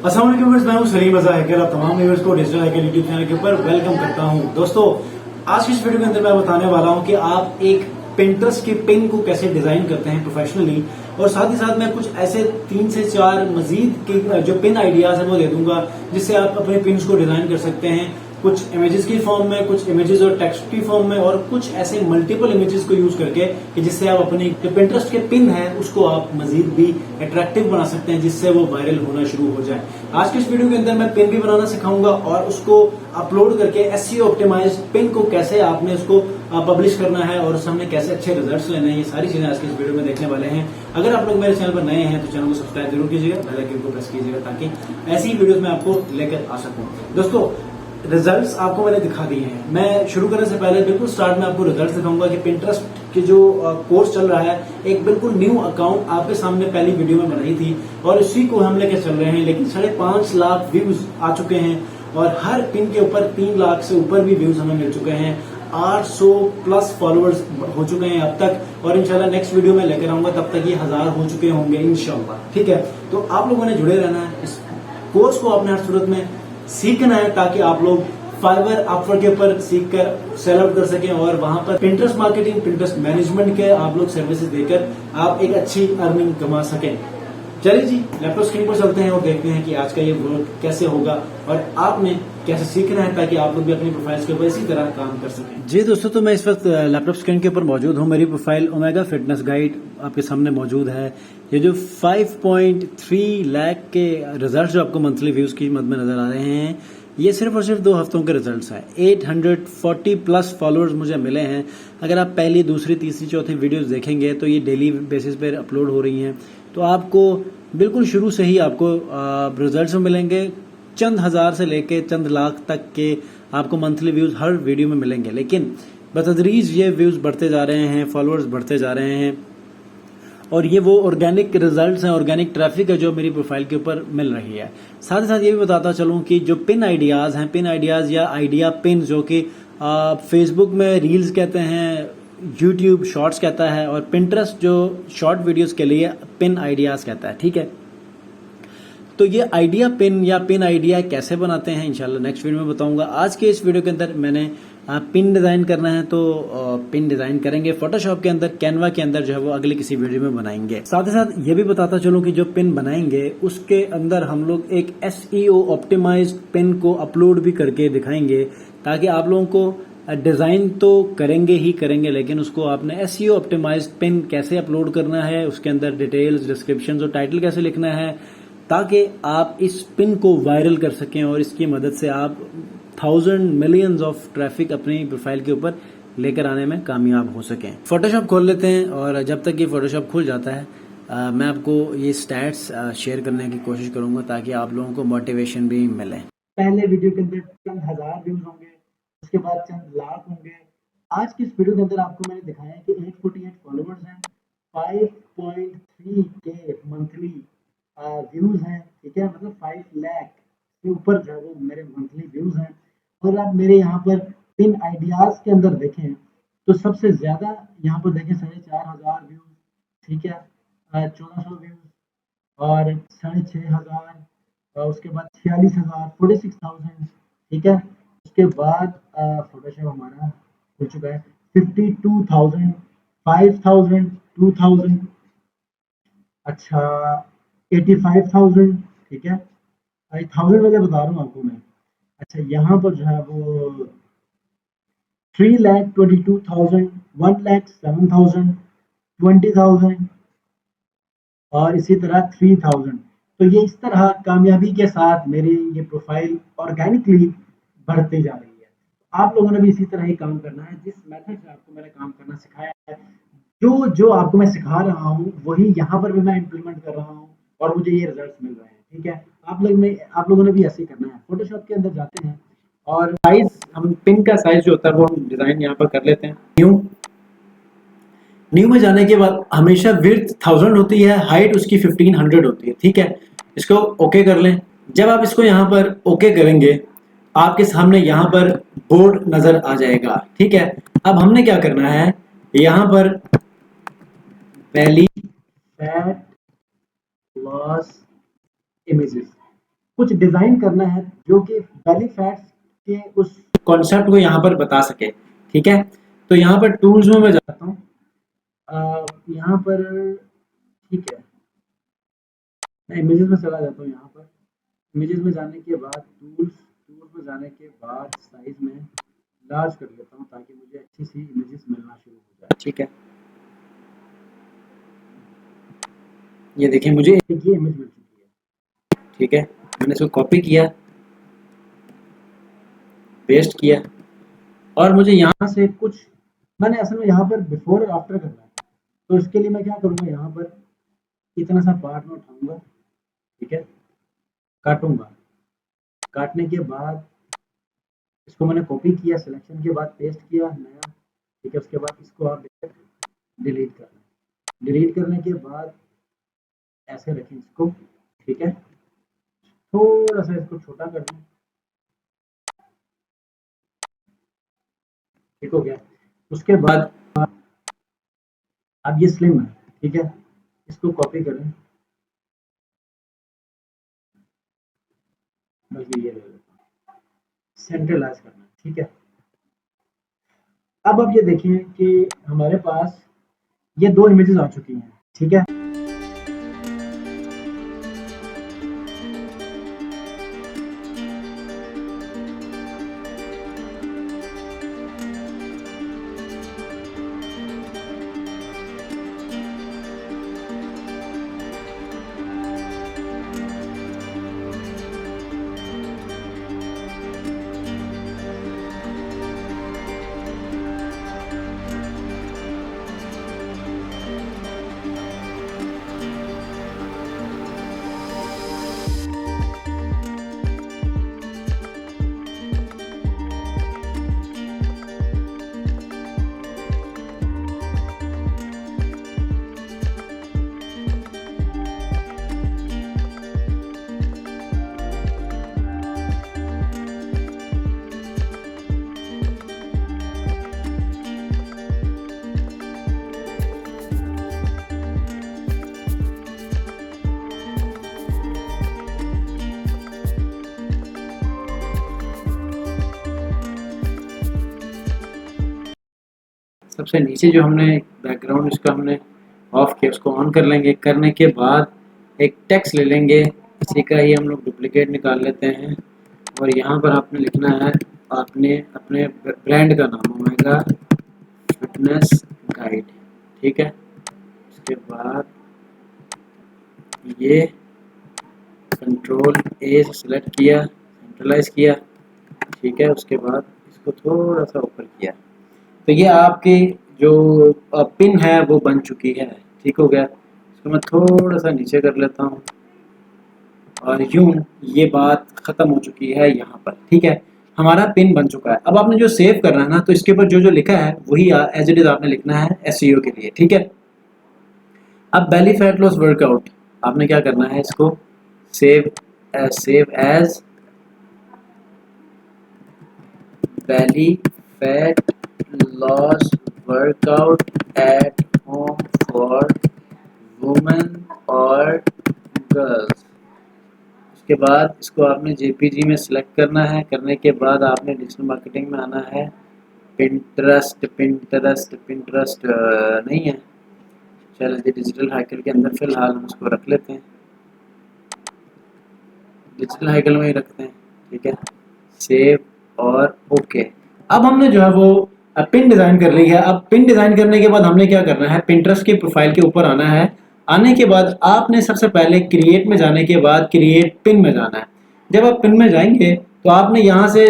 अस्सलाम वालेकुम व्यूअर्स, मैं हूं सलीम रजा हैकर। आप तमाम व्यूअर्स को डिजिटल हैकर यूट्यूब चैनल के ऊपर वेलकम करता हूं। दोस्तों, आज की इस वीडियो के अंदर मैं बताने वाला हूं कि आप एक पिंटरेस्ट के पिन को कैसे डिजाइन करते हैं प्रोफेशनली, और साथ ही साथ मैं कुछ ऐसे 3 से 4 मजीद के जो पिन आइडियाज है वो दे दूंगा जिससे आप अपने पिन्स को डिजाइन कर सकते हैं, कुछ इमेजेस की फॉर्म में, कुछ इमेजेस और टेक्स्ट की फॉर्म में, और कुछ ऐसे मल्टीपल इमेजेस को यूज करके कि जिससे आप अपनी जो पिंटरेस्ट के पिन है उसको आप मजीद भी अट्रैक्टिव बना सकते हैं, जिससे वो वायरल होना शुरू हो जाए। आज के इस वीडियो के अंदर मैं पिन भी बनाना सिखाऊंगा और उसको अपलोड करके एसईओ ऑप्टिमाइज्ड पिन को कैसे आपने उसको पब्लिश करना है और उससे हमने कैसे अच्छे रिजल्ट्स लेने हैं, ये सारी चीजें आज के इस वीडियो में देखने वाले हैं। अगर आप लोग मेरे चैनल पर नए हैं तो चैनल को सब्सक्राइब जरूर कीजिएगा, बेल आइकन को प्रेस कीजिएगा ताकि ऐसी वीडियोस मैं आपको लेकर आ सकूं। दोस्तों, रिजल्ट्स आपको मैंने दिखा दिए हैं। मैं शुरू करने से पहले बिल्कुल स्टार्ट में आपको रिजल्ट्स दिखाऊंगा कि पिंटरेस्ट की जो कोर्स चल रहा है, एक बिल्कुल न्यू अकाउंट आपके सामने पहली वीडियो में बनाई थी और इसी को हम लेकर चल रहे हैं, लेकिन 5.5 लाख व्यूज आ चुके हैं और हर पिन के ऊपर 3 लाख से ऊपर भी व्यूज हमें मिल चुके हैं। 800 प्लस फॉलोअर्स हो चुके हैं अब तक, और इंशाल्लाह नेक्स्ट वीडियो में लेकर आऊंगा, तब तक ये 1000 हो चुके होंगे इंशाल्लाह। ठीक है, तो आप लोगों ने जुड़े रहना है। इस कोर्स को आपने हर सूरत में सीखना है ताकि आप लोग फाइवर अपवर्क के ऊपर सीख कर सेल आउट कर सकें और वहां पर पिंटरेस्ट मार्केटिंग, पिंटरेस्ट मैनेजमेंट के आप लोग सर्विसेज देकर आप एक अच्छी अर्निंग कमा सकें। चलिए जी, लैपटॉप स्क्रीन पर चलते हैं और देखते हैं कि आज का ये वर्क कैसे होगा और आपने कैसे सीखना है ताकि आप लोग भी अपनी प्रोफाइल्स के ऊपर इसी तरह काम कर सकें। जी दोस्तों, तो मैं इस वक्त लैपटॉप स्क्रीन के ऊपर मौजूद हूँ। मेरी प्रोफाइल ओमेगा फिटनेस गाइड आपके सामने मौजूद है। ये जो 5.3 लाख के रिजल्ट जो आपको मंथली व्यूज की मद में नजर आ रहे हैं, ये सिर्फ और सिर्फ 2 हफ्तों के रिजल्ट्स हैं। 840 प्लस फॉलोअर्स मुझे मिले हैं। अगर आप पहली, दूसरी, तीसरी, चौथी वीडियोस देखेंगे तो ये डेली बेसिस पर अपलोड हो रही हैं, तो आपको बिल्कुल शुरू से ही आपको रिजल्ट्स मिलेंगे। चंद हजार से लेके चंद लाख तक के आपको मंथली व्यूज हर वीडियो में मिलेंगे, लेकिन बतदरीज ये व्यूज बढ़ते जा रहे हैं, फॉलोअर्स बढ़ते जा रहे हैं, और ये वो ऑर्गेनिक रिजल्ट्स हैं, ऑर्गेनिक ट्रैफिक है जो मेरी प्रोफाइल के ऊपर मिल रही है। साथ ही साथ ये भी बताता चलूं कि जो पिन आइडियाज हैं, पिन आइडियाज या आइडिया पिन, जो कि फेसबुक में रील्स कहते हैं, यूट्यूब शॉर्ट्स कहता है, और पिंटरेस्ट जो शॉर्ट वीडियोस के लिए पिन आइडियाज कहता है। ठीक है, तो ये आइडिया पिन या पिन आइडिया कैसे बनाते हैं इंशाल्लाह नेक्स्ट वीडियो में बताऊंगा। आज के इस वीडियो के अंदर मैंने पिन डिजाइन करना है तो पिन डिजाइन करेंगे फोटोशॉप के अंदर, कैनवा के अंदर जो है वो अगले किसी वीडियो में बनाएंगे। साथ ही साथ ये भी बताता चलूं कि जो पिन बनाएंगे उसके अंदर हम लोग एक एसईओ ऑप्टिमाइज्ड पिन को अपलोड भी करके दिखाएंगे, ताकि आप लोगों को डिजाइन तो करेंगे ही करेंगे, लेकिन उसको आपने एसईओ ऑप्टिमाइज्ड पिन कैसे अपलोड करना है, उसके अंदर डिटेल्स, डिस्क्रिप्शन और टाइटल कैसे लिखना है, ताकि आप इस पिन को वायरल कर सकें और इसकी मदद से आप 1000 मिलियंस ऑफ ट्रैफिक अपनी प्रोफाइल के ऊपर लेकर आने में कामयाब हो सकें। फोटोशॉप खोल लेते हैं, और जब तक ये फोटोशॉप खुल जाता है मैं आपको ये स्टैट्स शेयर करने की कोशिश करूंगा ताकि आप लोगों को मोटिवेशन भी मिले। पहले वीडियो के अंदर चंद हजार व्यूज होंगे, उसके बाद चंद लाख होंगे। आज की इस वीडियो के अंदर आपको मैंने दिखाया है कि 848 फॉलोअर्स हैं, 5.3 के मंथली व्यूज हैं। ठीक है, मतलब 5 लाख के ऊपर जो है वो मेरे मंथली व्यूज हैं। और आप मेरे यहाँ पर पिन आइडियाज के अंदर देखें तो सबसे ज्यादा यहाँ पर देखें 4,500 व्यूज। ठीक है, 1400 व्यूज और 6,500, उसके बाद 46,000, 46,000। ठीक है, उसके बाद फोटोशॉप हमारा हो चुका है 52,000, 5,000, 2,000, अच्छा 85,000। ठीक है, 1000 वाले बता रहा हूँ आपको मैं। अच्छा, यहाँ पर जो है वो 3,22,000, 1,07,000, 20,000 और इसी तरह 3,000। तो ये इस तरह कामयाबी के साथ मेरी ये प्रोफाइल ऑर्गेनिकली बढ़ते जा रही है। आप लोगों ने भी इसी तरह ही काम करना है। जिस मेथड से आपको मैंने काम करना सिखाया है, जो जो आपको मैं सिखा रहा हूँ वही यहाँ पर भी मैं इम्प्लीमेंट कर रहा हूँ और मुझे ये रिजल्ट्स मिल रहे हैं। ठीक है, आप लोगों ने भी ऐसे ही करना है। फोटोशॉप के अंदर जाते हैं और साइज, हम पिन का साइज जो होता है वो हम डिजाइन यहाँ पर कर लेते हैं। न्यू में जाने के बाद हमेशा विड्थ 1000 होती है, हाइट उसकी 1500 होती है। ठीक है, इसको ओके कर लें। जब आप इसको यहाँ पर ओके करेंगे, आपके सामने यहाँ पर बोर्ड नजर आ जाएगा। ठीक है, अब हमने क्या करना है, यहाँ पर बेली फैट लॉस इमेजेस कुछ डिजाइन करना है जो कि बेली फैट्स के उस कॉन्सेप्ट को यहाँ पर बता सके। ठीक है, तो यहाँ पर टूल्स में मैं जाता हूँ, यहाँ पर ठीक है, मैं इमेजेस में चला जाता हूँ। यहाँ पर इमेजेस में जाने के बाद टूल्स में जाने के बाद साइज में लार्ज कर लेता हूँ ताकि मुझे अच्छी सी इमेजेस मिलना शुरू हो जाए। ठीक है, ये देखिए मुझे ये इमेज मिल चुकी है। ठीक है, मैंने इसको कॉपी किया, पेस्ट किया, और मुझे यहाँ से कुछ मैंने असल में यहाँ पर बिफोर और आफ्टर करना है, तो इसके लिए मैं क्या करूँगा, यहाँ पर इतना सा पार्ट में उठाऊंगा। ठीक है, काटूंगा, काटने के बाद इसको मैंने कॉपी किया, सिलेक्शन के बाद पेस्ट किया नया। ठीक है, उसके बाद इसको आप डिलीट करना, डिलीट करने के बाद ऐसे रखें इसको। ठीक है, थोड़ा सा इसको छोटा कर दें। ठीक हो गया, उसके बाद अब ये स्लिम है। ठीक है, इसको कॉपी करें, बल्कि ये ले लेता हूं, सेंट्रलाइज करना। ठीक है, अब आप ये देखिए कि हमारे पास ये दो इमेजेस आ चुकी हैं। ठीक है, सबसे नीचे जो हमने बैकग्राउंड इसका हमने ऑफ किया, उसको ऑन कर लेंगे। करने के बाद एक टेक्स्ट ले लेंगे, इसी का ही हम लोग डुप्लीकेट निकाल लेते हैं, और यहाँ पर आपने लिखना है, आपने अपने ब्रांड का नाम ओमेगा फिटनेस गाइड। ठीक है, उसके बाद ये कंट्रोल ए से सिलेक्ट किया, सेंट्रलाइज किया। ठीक है, उसके बाद इसको थोड़ा सा ऊपर किया, तो ये आपकी जो पिन है वो बन चुकी है। ठीक हो गया, इसको मैं थोड़ा सा नीचे कर लेता हूँ, और यूं ये बात ख़त्म हो चुकी है यहाँ पर। ठीक है, हमारा पिन बन चुका है। अब आपने जो सेव करना है ना, तो इसके ऊपर जो जो लिखा है वही एज इट इज़ आपने लिखना है एसईओ के लिए। ठीक है, अब बेली फैट लॉस वर्कआउट आपने क्या करना है, इसको save as belly fat loss workout at home for women और गर्ल्स। उसके बाद इसको आपने जेपीजी में सिलेक्ट करना है। करने के बाद आपने डिजिटल मार्केटिंग में आना है। पिंटरेस्ट नहीं है, चलिए डिजिटल हाइकल के अंदर फिलहाल हम उसको रख लेते हैं, डिजिटल हाइकल में ही रखते हैं। ठीक है, सेव और ओके। अब हमने जो है वो पिन डिज़ाइन कर ली है। अब पिन डिज़ाइन करने के बाद हमने क्या करना है, पिंटरेस्ट के प्रोफाइल के ऊपर आना है। आने के बाद आपने सबसे पहले क्रिएट में जाने के बाद क्रिएट पिन में जाना है। जब आप पिन में जाएंगे तो आपने यहाँ से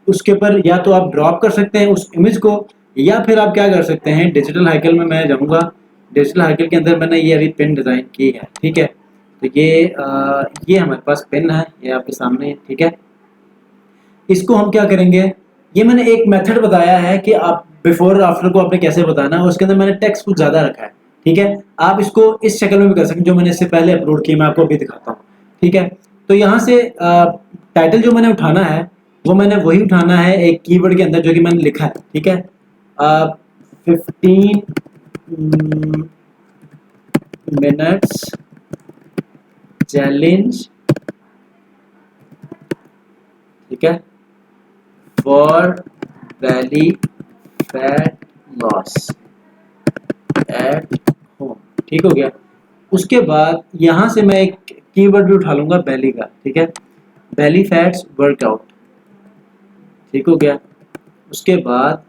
उसके ऊपर या तो आप ड्रॉप कर सकते हैं उस इमेज को, या फिर आप क्या कर सकते हैं, डिजिटल हाइकल में मैं जाऊँगा। डिजिटल हाइकल के अंदर मैंने ये अभी पिन डिज़ाइन की है। ठीक है, तो ये हमारे पास पिन है, ये आपके सामने है। ठीक है, इसको हम क्या करेंगे, ये मैंने एक मेथड बताया है कि आप बिफोर और आफ्टर को आपने कैसे बताना है, उसके अंदर मैंने टेक्स्ट कुछ ज़्यादा रखा है। ठीक है, आप इसको इस शक्ल में भी कर सकते हैं जो मैंने इससे पहले अपलोड किया, मैं आपको अभी दिखाता हूँ। ठीक है, तो यहाँ से टाइटल जो मैंने उठाना है वो मैंने वही उठाना है एक कीवर्ड के अंदर जो कि मैंने लिखा है। ठीक है, 15 मिनट्स चैलेंज ठीक है, for Bailey fat loss at home. ठीक हो गया। उसके बाद यहाँ से मैं एक कीवर्ड भी उठा लूंगा बेली का, ठीक है, बेली फैट्स वर्कआउट। ठीक हो गया। उसके बाद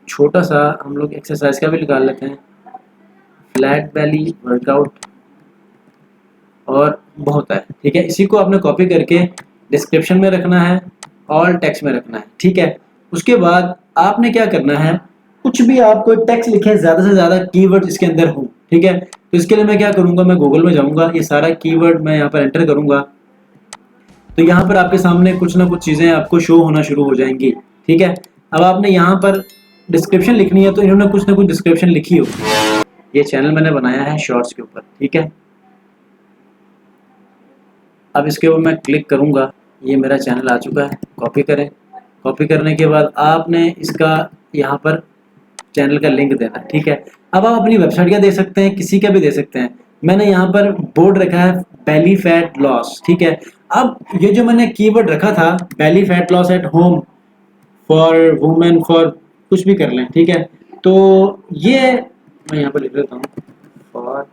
छोटा सा हम लोग एक्सरसाइज का भी निकाल लेते हैं, फ्लैट बेली वर्कआउट, और बहुत है। ठीक है, इसी को आपने कॉपी करके डिस्क्रिप्शन में रखना है और टेक्स्ट में रखना है। ठीक है, उसके बाद आपने क्या करना है, कुछ भी आप कोई टेक्स्ट लिखे, ज्यादा से ज्यादा कीवर्ड इसके अंदर हो। ठीक है, तो इसके लिए मैं क्या करूंगा, मैं गूगल में जाऊंगा, ये सारा कीवर्ड मैं यहाँ पर एंटर करूंगा, तो यहाँ पर आपके सामने कुछ ना कुछ चीजें आपको शो होना शुरू हो जाएंगी। ठीक है, अब आपने यहाँ पर डिस्क्रिप्शन लिखनी है, तो इन्होंने कुछ ना कुछ डिस्क्रिप्शन लिखी होगी। ये चैनल मैंने बनाया है शॉर्ट्स के ऊपर। ठीक है, अब इसके ऊपर मैं क्लिक करूंगा, ये मेरा चैनल आ चुका है। कॉपी करें, कॉपी करने के बाद आपने इसका यहाँ पर चैनल का लिंक देना है। ठीक है, अब आप अपनी वेबसाइट का दे सकते हैं, किसी का भी दे सकते हैं। मैंने यहाँ पर बोर्ड रखा है बेली फैट लॉस। ठीक है, अब ये जो मैंने कीवर्ड रखा था बेली fat loss eight home for women, for कुछ भी कर लें। ठीक है, तो ये मैं यहाँ पर लिख देता हूँ फॉर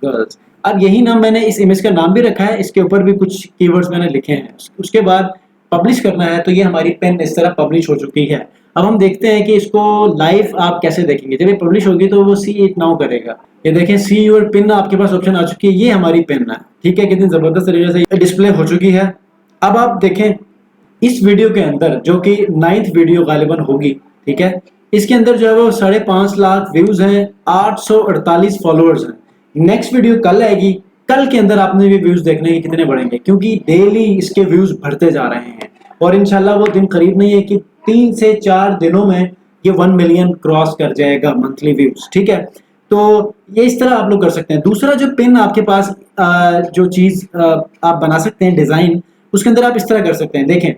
गर्ल्स। अब यही नाम मैंने इस इमेज का नाम भी रखा है, इसके ऊपर भी कुछ कीवर्ड्स मैंने लिखे हैं। उसके बाद पब्लिश करना है, तो ये हमारी पेन इस तरह पब्लिश हो चुकी है। अब हम देखते हैं कि इसको लाइव आप कैसे देखेंगे। जब ये पब्लिश होगी तो वो सी इट नाउ करेगा। ये देखें, सी योर पिन आपके पास ऑप्शन आ चुकी है, ये हमारी पेन है। ठीक है, कितनी जबरदस्त तरीके से ये डिस्प्ले हो चुकी है। अब आप देखें इस वीडियो के अंदर, जो कि 9th वीडियो गालिबन होगी, ठीक है, इसके अंदर जो है वो 5.5 लाख व्यूज हैं, 848 फॉलोअर्स हैं। नेक्स्ट वीडियो कल आएगी, कल के अंदर आपने भी व्यूज देखने के कितने बढ़ेंगे, क्योंकि डेली इसके व्यूज बढ़ते जा रहे हैं और इंशाल्लाह वो दिन करीब नहीं है कि 3 से 4 दिनों में ये 1 मिलियन क्रॉस कर जाएगा मंथली व्यूज। ठीक है, तो ये इस तरह आप लोग कर सकते हैं। दूसरा जो पिन आपके पास जो चीज आप बना सकते हैं डिजाइन, उसके अंदर आप इस तरह कर सकते हैं। देखें,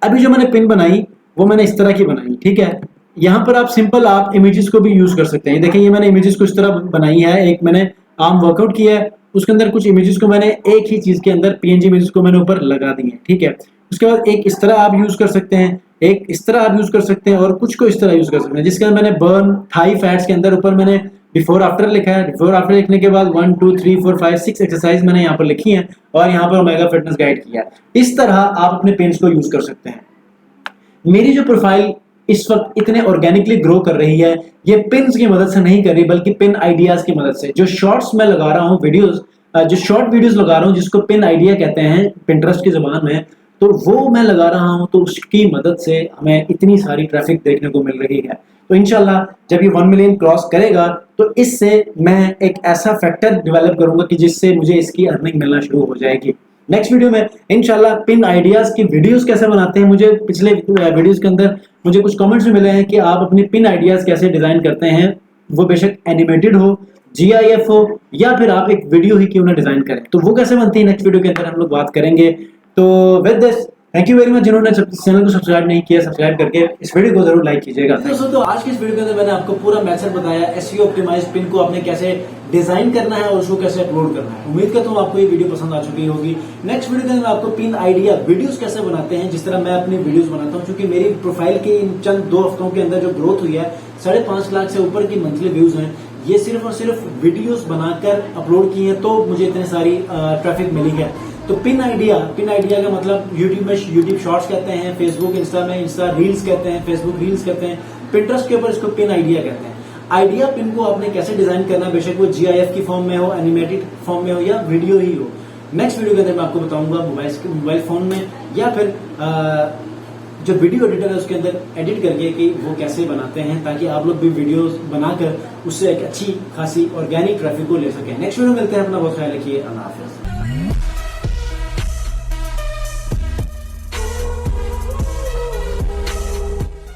अभी जो मैंने पिन बनाई वो मैंने इस तरह की बनाई। ठीक है, यहाँ पर आप सिंपल आप इमेजेस को भी यूज कर सकते हैं। देखें, ये मैंने इमेजेस को इस तरह बनाई है। एक मैंने आर्म वर्कआउट किया है, उसके अंदर कुछ इमेजेस को मैंने एक ही चीज के अंदर पीएनजी इमेजेस को मैंने ऊपर लगा दी है। ठीक है, उसके बाद एक इस तरह आप यूज कर सकते हैं, एक इस तरह आप यूज कर सकते हैं और कुछ को इस तरह यूज कर सकते हैं, जिसके अंदर मैंने बर्न थाई फैट्स के अंदर ऊपर मैंने बिफोर आफ्टर लिखा है। बिफोर आफ्टर लिखने के बाद 1 2 3 4 5 6 एक्सरसाइज मैंने यहाँ पर लिखी है और यहाँ पर ओमेगा फिटनेस गाइड किया है। इस तरह आप अपने पेन्स को यूज कर सकते हैं। मेरी जो प्रोफाइल इस वक्त इतने ऑर्गेनिकली ग्रो कर रही है, ये पिन्स की मदद से नहीं कर रही, बल्कि पिन आइडियाज की मदद से। जो शॉर्ट्स मैं लगा रहा हूँ वीडियोस, जो शॉर्ट वीडियोस लगा रहा हूँ, जिसको पिन आइडिया कहते हैं पिंटरेस्ट की जुबान में, तो वो मैं लगा रहा हूँ, तो उसकी मदद से हमें इतनी सारी ट्रैफिक देखने को मिल रही है। तो इंशाल्लाह जब ये 1 मिलियन क्रॉस करेगा तो इससे मैं एक ऐसा फैक्टर डेवलप करूंगा कि जिससे मुझे इसकी अर्निंग मिलना शुरू हो जाएगी। नेक्स्ट वीडियो में इंशाल्लाह पिन आइडियाज की वीडियोस कैसे बनाते हैं, मुझे पिछले वीडियोस के अंदर मुझे कुछ कमेंट्स भी मिले हैं कि आप अपनी पिन आइडियाज कैसे डिजाइन करते हैं, वो बेशक एनिमेटेड हो, GIF हो, या फिर आप एक वीडियो ही क्यों ना डिजाइन करें, तो वो कैसे बनती है नेक्स्ट वीडियो के अंदर हम लोग बात करेंगे। तो with this thank you very much. जिन्होंने चैनल को सब्सक्राइब नहीं किया, सब्सक्राइब करके इस वीडियो को जरूर लाइक कीजिएगा। दोस्तों, तो आज की इस वीडियो के अंदर मैंने आपको पूरा मेथड बताया SEO ऑप्टिमाइज पिन को आपने कैसे डिजाइन करना है और उसको कैसे अपलोड करना है। उम्मीद करता हूँ आपको ये वीडियो पसंद आ चुकी होगी। नेक्स्ट वीडियो के अंदर आपको पिन आइडिया वीडियोस कैसे बनाते हैं, जिस तरह मैं अपनी वीडियोस बनाता हूँ, क्योंकि मेरी प्रोफाइल की इन चंद 2 हफ्तों के अंदर जो ग्रोथ हुई है, 5.5 लाख से ऊपर की मंथली व्यूज हैं, ये सिर्फ और सिर्फ वीडियोस बनाकर अपलोड की है, तो मुझे इतनी सारी ट्रैफिक मिली है। तो पिन आइडिया का मतलब यूट्यूब में यूट्यूब शॉर्ट्स कहते हैं, फेसबुक इंस्टा में इंस्टा रील्स कहते हैं, फेसबुक रील्स कहते हैं, पिंटरेस्ट के ऊपर इसको पिन आइडिया कहते हैं। आइडिया पिन को आपने कैसे डिजाइन करना है, बेशक वो GIF की फॉर्म में हो, एनिमेटेड फॉर्म में हो या वीडियो ही हो, नेक्स्ट वीडियो के अंदर मैं आपको बताऊंगा मोबाइल फोन में या फिर जो वीडियो एडिटर है उसके अंदर एडिट करके कि वो कैसे बनाते हैं, ताकि आप लोग भी वीडियोस बनाकर उससे एक अच्छी खासी ऑर्गेनिक ट्रैफिक को ले सकें। नेक्स्ट वीडियो मिलते हैं, अपना बहुत ख्याल रखिए, अल्लाह हाफिज।